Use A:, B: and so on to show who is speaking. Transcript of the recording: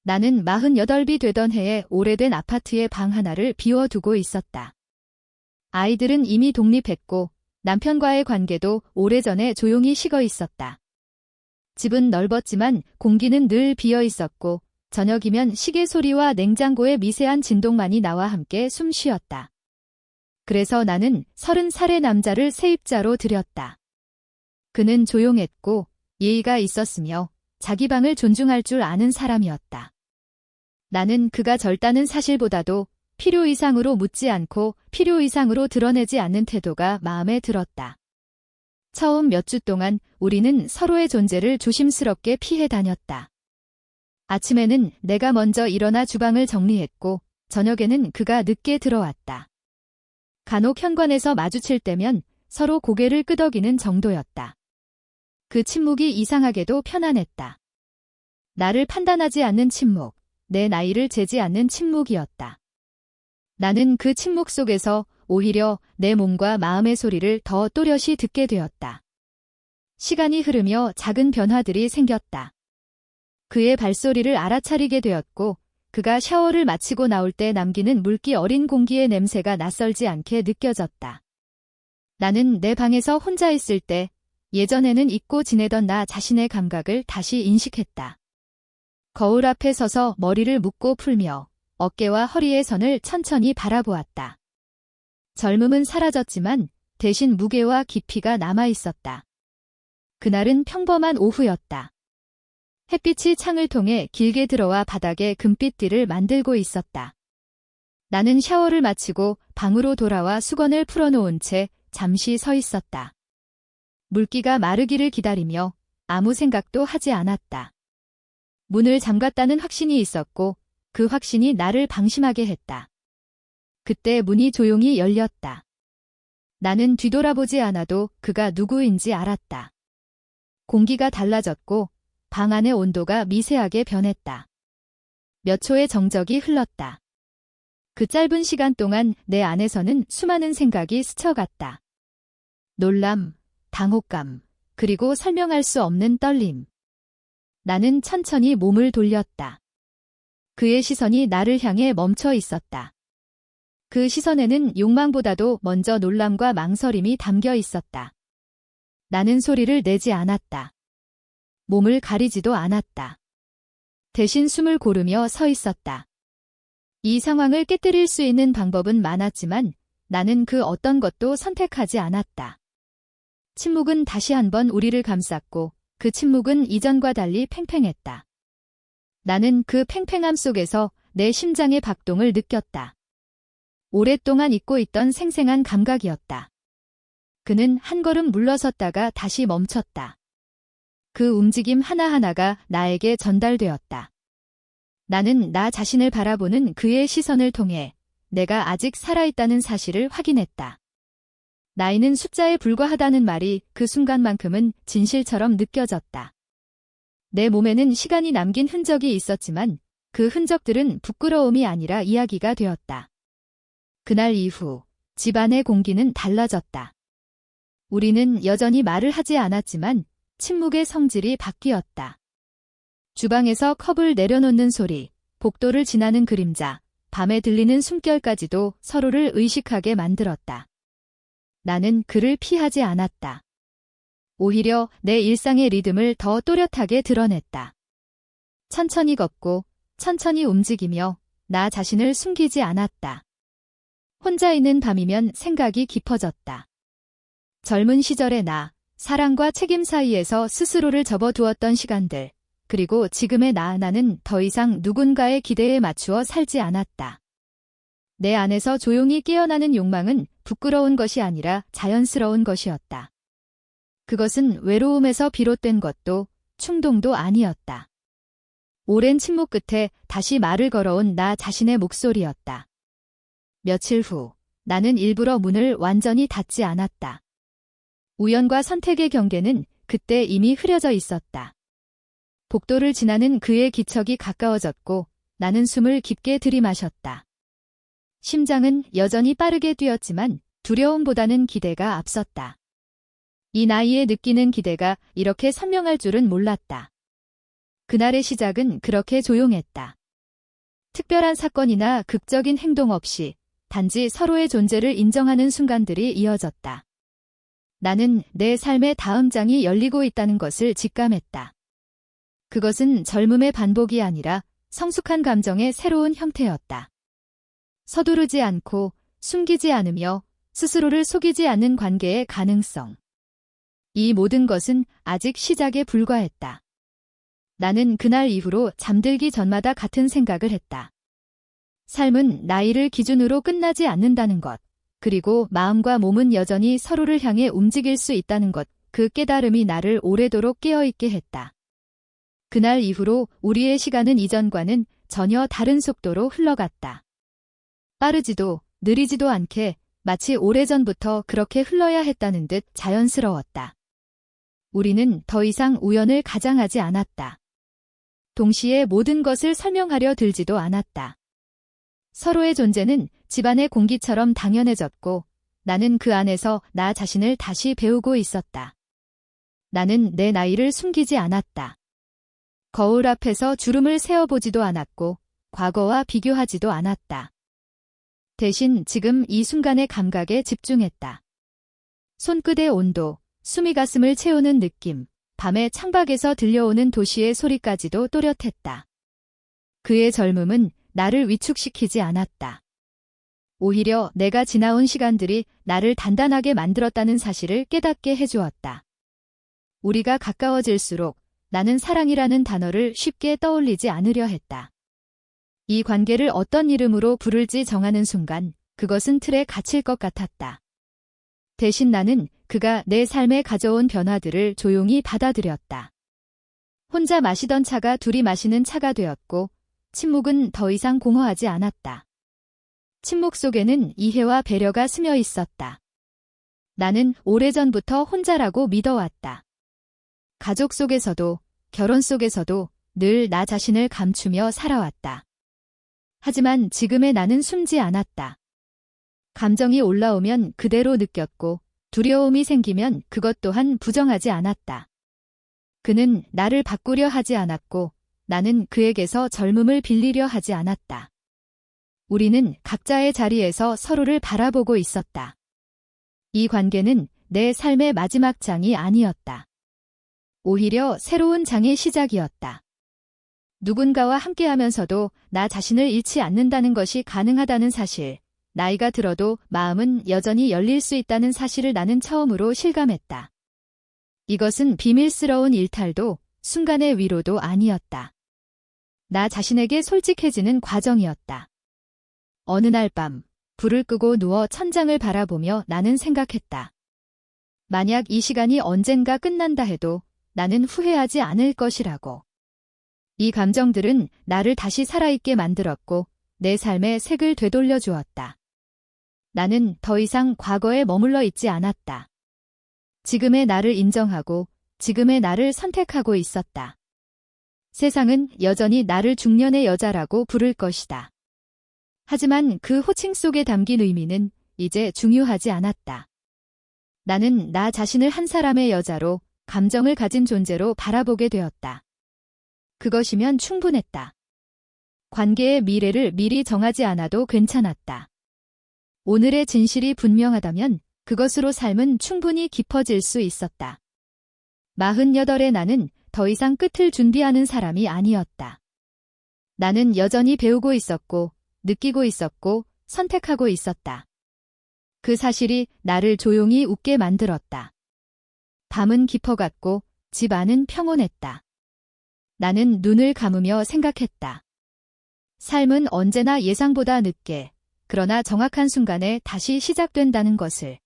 A: 나는 48이 되던 해에 오래된 아파트의 방 하나를 비워두고 있었다. 아이들은 이미 독립했고 남편과의 관계도 오래전에 조용히 식어 있었다. 집은 넓었지만 공기는 늘 비어 있었고 저녁이면 시계 소리와 냉장고의 미세한 진동만이 나와 함께 숨 쉬었다. 그래서 나는 30살의 남자를 세입자로 들였다. 그는 조용했고 예의가 있었으며 자기 방을 존중할 줄 아는 사람이었다. 나는 그가 젊다는 사실보다도 필요 이상으로 묻지 않고 필요 이상으로 드러내지 않는 태도가 마음에 들었다. 처음 몇 주 동안 우리는 서로의 존재를 조심스럽게 피해 다녔다. 아침에는 내가 먼저 일어나 주방을 정리했고 저녁에는 그가 늦게 들어왔다. 간혹 현관에서 마주칠 때면 서로 고개를 끄덕이는 정도였다. 그 침묵이 이상하게도 편안했다. 나를 판단하지 않는 침묵, 내 나이를 재지 않는 침묵이었다. 나는 그 침묵 속에서 오히려 내 몸과 마음의 소리를 더 또렷이 듣게 되었다. 시간이 흐르며 작은 변화들이 생겼다. 그의 발소리를 알아차리게 되었고 그가 샤워를 마치고 나올 때 남기는 물기 어린 공기의 냄새가 낯설지 않게 느껴졌다. 나는 내 방에서 혼자 있을 때 예전에는 잊고 지내던 나 자신의 감각을 다시 인식했다. 거울 앞에 서서 머리를 묶고 풀며 어깨와 허리의 선을 천천히 바라보았다. 젊음은 사라졌지만 대신 무게와 깊이가 남아있었다. 그날은 평범한 오후였다. 햇빛이 창을 통해 길게 들어와 바닥에 금빛띠를 만들고 있었다. 나는 샤워를 마치고 방으로 돌아와 수건을 풀어놓은 채 잠시 서 있었다. 물기가 마르기를 기다리며 아무 생각도 하지 않았다. 문을 잠갔다는 확신이 있었고 그 확신이 나를 방심하게 했다. 그때 문이 조용히 열렸다. 나는 뒤돌아보지 않아도 그가 누구인지 알았다. 공기가 달라졌고 방 안의 온도가 미세하게 변했다. 몇 초의 정적이 흘렀다. 그 짧은 시간 동안 내 안에서는 수많은 생각이 스쳐갔다. 놀람, 당혹감, 그리고 설명할 수 없는 떨림. 나는 천천히 몸을 돌렸다. 그의 시선이 나를 향해 멈춰 있었다. 그 시선에는 욕망보다도 먼저 놀람과 망설임이 담겨 있었다. 나는 소리를 내지 않았다. 몸을 가리지도 않았다. 대신 숨을 고르며 서 있었다. 이 상황을 깨뜨릴 수 있는 방법은 많았지만 나는 그 어떤 것도 선택하지 않았다. 침묵은 다시 한번 우리를 감쌌고 그 침묵은 이전과 달리 팽팽했다. 나는 그 팽팽함 속에서 내 심장의 박동을 느꼈다. 오랫동안 잊고 있던 생생한 감각이었다. 그는 한 걸음 물러섰다가 다시 멈췄다. 그 움직임 하나하나가 나에게 전달되었다. 나는 나 자신을 바라보는 그의 시선을 통해 내가 아직 살아있다는 사실을 확인했다. 나이는 숫자에 불과하다는 말이 그 순간만큼은 진실처럼 느껴졌다. 내 몸에는 시간이 남긴 흔적이 있었지만 그 흔적들은 부끄러움이 아니라 이야기가 되었다. 그날 이후 집안의 공기는 달라졌다. 우리는 여전히 말을 하지 않았지만 침묵의 성질이 바뀌었다. 주방에서 컵을 내려놓는 소리, 복도를 지나는 그림자, 밤에 들리는 숨결까지도 서로를 의식하게 만들었다. 나는 그를 피하지 않았다. 오히려 내 일상의 리듬을 더 또렷하게 드러냈다. 천천히 걷고 천천히 움직이며 나 자신을 숨기지 않았다. 혼자 있는 밤이면 생각이 깊어졌다. 젊은 시절의 나, 사랑과 책임 사이에서 스스로를 접어두었던 시간들, 그리고 지금의 나는 더 이상 누군가의 기대에 맞추어 살지 않았다. 내 안에서 조용히 깨어나는 욕망은 부끄러운 것이 아니라 자연스러운 것이었다. 그것은 외로움에서 비롯된 것도 충동도 아니었다. 오랜 침묵 끝에 다시 말을 걸어온 나 자신의 목소리였다. 며칠 후 나는 일부러 문을 완전히 닫지 않았다. 우연과 선택의 경계는 그때 이미 흐려져 있었다. 복도를 지나는 그의 기척이 가까워졌고 나는 숨을 깊게 들이마셨다. 심장은 여전히 빠르게 뛰었지만 두려움보다는 기대가 앞섰다. 이 나이에 느끼는 기대가 이렇게 선명할 줄은 몰랐다. 그날의 시작은 그렇게 조용했다. 특별한 사건이나 극적인 행동 없이 단지 서로의 존재를 인정하는 순간들이 이어졌다. 나는 내 삶의 다음 장이 열리고 있다는 것을 직감했다. 그것은 젊음의 반복이 아니라 성숙한 감정의 새로운 형태였다. 서두르지 않고 숨기지 않으며 스스로를 속이지 않는 관계의 가능성. 이 모든 것은 아직 시작에 불과했다. 나는 그날 이후로 잠들기 전마다 같은 생각을 했다. 삶은 나이를 기준으로 끝나지 않는다는 것, 그리고 마음과 몸은 여전히 서로를 향해 움직일 수 있다는 것, 그 깨달음이 나를 오래도록 깨어있게 했다. 그날 이후로 우리의 시간은 이전과는 전혀 다른 속도로 흘러갔다. 빠르지도 느리지도 않게 마치 오래전부터 그렇게 흘러야 했다는 듯 자연스러웠다. 우리는 더 이상 우연을 가장하지 않았다. 동시에 모든 것을 설명하려 들지도 않았다. 서로의 존재는 집안의 공기처럼 당연해졌고 나는 그 안에서 나 자신을 다시 배우고 있었다. 나는 내 나이를 숨기지 않았다. 거울 앞에서 주름을 세어보지도 않았고 과거와 비교하지도 않았다. 대신 지금 이 순간의 감각에 집중했다. 손끝의 온도, 숨이 가슴을 채우는 느낌, 밤의 창밖에서 들려오는 도시의 소리까지도 또렷했다. 그의 젊음은 나를 위축시키지 않았다. 오히려 내가 지나온 시간들이 나를 단단하게 만들었다는 사실을 깨닫게 해주었다. 우리가 가까워질수록 나는 사랑이라는 단어를 쉽게 떠올리지 않으려 했다. 이 관계를 어떤 이름으로 부를지 정하는 순간 그것은 틀에 갇힐 것 같았다. 대신 나는 그가 내 삶에 가져온 변화들을 조용히 받아들였다. 혼자 마시던 차가 둘이 마시는 차가 되었고 침묵은 더 이상 공허하지 않았다. 침묵 속에는 이해와 배려가 스며 있었다. 나는 오래전부터 혼자라고 믿어왔다. 가족 속에서도 결혼 속에서도 늘 나 자신을 감추며 살아왔다. 하지만 지금의 나는 숨지 않았다. 감정이 올라오면 그대로 느꼈고 두려움이 생기면 그것 또한 부정하지 않았다. 그는 나를 바꾸려 하지 않았고 나는 그에게서 젊음을 빌리려 하지 않았다. 우리는 각자의 자리에서 서로를 바라보고 있었다. 이 관계는 내 삶의 마지막 장이 아니었다. 오히려 새로운 장의 시작이었다. 누군가와 함께하면서도 나 자신을 잃지 않는다는 것이 가능하다는 사실, 나이가 들어도 마음은 여전히 열릴 수 있다는 사실을 나는 처음으로 실감했다. 이것은 비밀스러운 일탈도 순간의 위로도 아니었다. 나 자신에게 솔직해지는 과정이었다. 어느 날 밤, 불을 끄고 누워 천장을 바라보며 나는 생각했다. 만약 이 시간이 언젠가 끝난다 해도 나는 후회하지 않을 것이라고. 이 감정들은 나를 다시 살아있게 만들었고 내 삶의 색을 되돌려 주었다. 나는 더 이상 과거에 머물러 있지 않았다. 지금의 나를 인정하고 지금의 나를 선택하고 있었다. 세상은 여전히 나를 중년의 여자라고 부를 것이다. 하지만 그 호칭 속에 담긴 의미는 이제 중요하지 않았다. 나는 나 자신을 한 사람의 여자로, 감정을 가진 존재로 바라보게 되었다. 그것이면 충분했다. 관계의 미래를 미리 정하지 않아도 괜찮았다. 오늘의 진실이 분명하다면 그것으로 삶은 충분히 깊어질 수 있었다. 48의 나는 더 이상 끝을 준비하는 사람이 아니었다. 나는 여전히 배우고 있었고, 느끼고 있었고, 선택하고 있었다. 그 사실이 나를 조용히 웃게 만들었다. 밤은 깊어갔고 집 안은 평온했다. 나는 눈을 감으며 생각했다. 삶은 언제나 예상보다 늦게, 그러나 정확한 순간에 다시 시작된다는 것을.